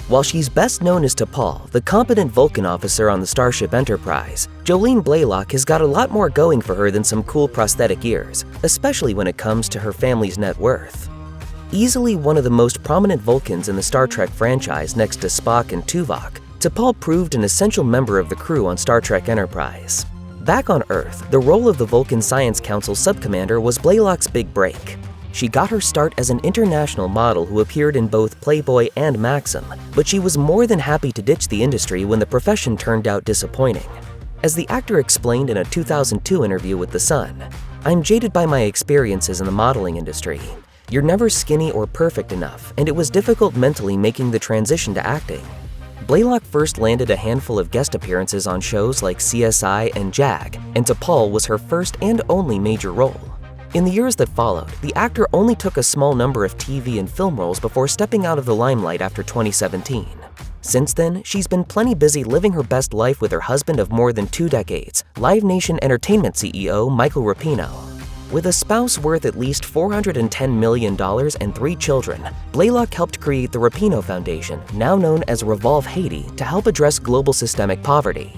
While she's best known as T'Pol, the competent Vulcan officer on the Starship Enterprise, Jolene Blalock has got a lot more going for her than some cool prosthetic ears, especially when it comes to her family's net worth. Easily one of the most prominent Vulcans in the Star Trek franchise next to Spock and Tuvok, T'Pol proved an essential member of the crew on Star Trek Enterprise. Back on Earth, the role of the Vulcan Science Council subcommander was Blalock's big break. She got her start as an international model who appeared in both Playboy and Maxim, but she was more than happy to ditch the industry when the profession turned out disappointing. As the actor explained in a 2002 interview with The Sun, "I'm jaded by my experiences in the modeling industry. You're never skinny or perfect enough, and it was difficult mentally making the transition to acting." Blalock first landed a handful of guest appearances on shows like CSI and JAG, and T'Pol was her first and only major role. In the years that followed, the actor only took a small number of TV and film roles before stepping out of the limelight after 2017. Since then, she's been plenty busy living her best life with her husband of more than 2 decades, Live Nation Entertainment CEO Michael Rapino. With a spouse worth at least $410 million and 3 children, Blalock helped create the Rapino Foundation, now known as Revolve Haiti, to help address global systemic poverty.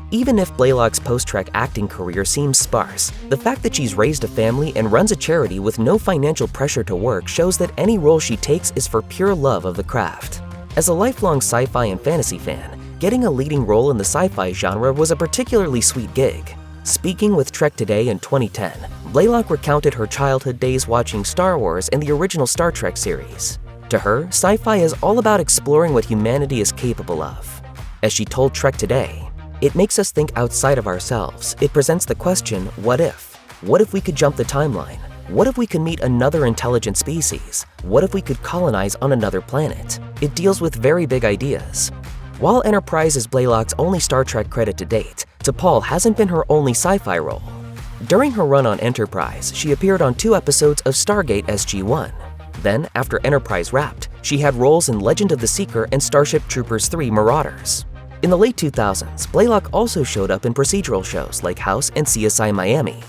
Even if Blalock's post-Trek acting career seems sparse, the fact that she's raised a family and runs a charity with no financial pressure to work shows that any role she takes is for pure love of the craft. As a lifelong sci-fi and fantasy fan, getting a leading role in the sci-fi genre was a particularly sweet gig. Speaking with Trek Today in 2010, Blalock recounted her childhood days watching Star Wars and the original Star Trek series. To her, sci-fi is all about exploring what humanity is capable of. As she told Trek Today, "It makes us think outside of ourselves. It presents the question, what if? What if we could jump the timeline? What if we could meet another intelligent species? What if we could colonize on another planet?" It deals with very big ideas. While Enterprise is Blalock's only Star Trek credit to date, T'Pol hasn't been her only sci-fi role. During her run on Enterprise, she appeared on 2 episodes of Stargate SG-1. Then, after Enterprise wrapped, she had roles in Legend of the Seeker and Starship Troopers 3 Marauders. In the late 2000s, Blalock also showed up in procedural shows like House and CSI Miami.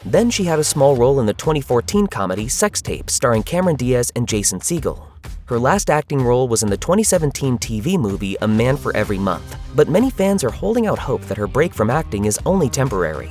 Then she had a small role in the 2014 comedy Sex Tape starring Cameron Diaz and Jason Segel. Her last acting role was in the 2017 TV movie A Man for Every Month, but many fans are holding out hope that her break from acting is only temporary.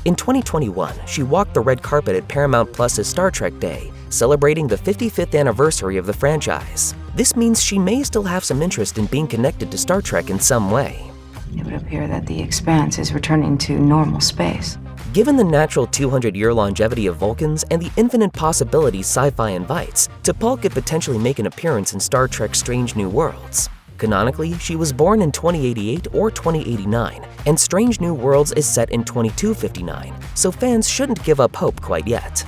In 2021, she walked the red carpet at Paramount Plus's Star Trek Day, celebrating the 55th anniversary of the franchise. This means she may still have some interest in being connected to Star Trek in some way. It would appear that the Expanse is returning to normal space. Given the natural 200-year longevity of Vulcans and the infinite possibilities sci-fi invites, T'Pol could potentially make an appearance in Star Trek Strange New Worlds. Canonically, she was born in 2088 or 2089, and Strange New Worlds is set in 2259, so fans shouldn't give up hope quite yet.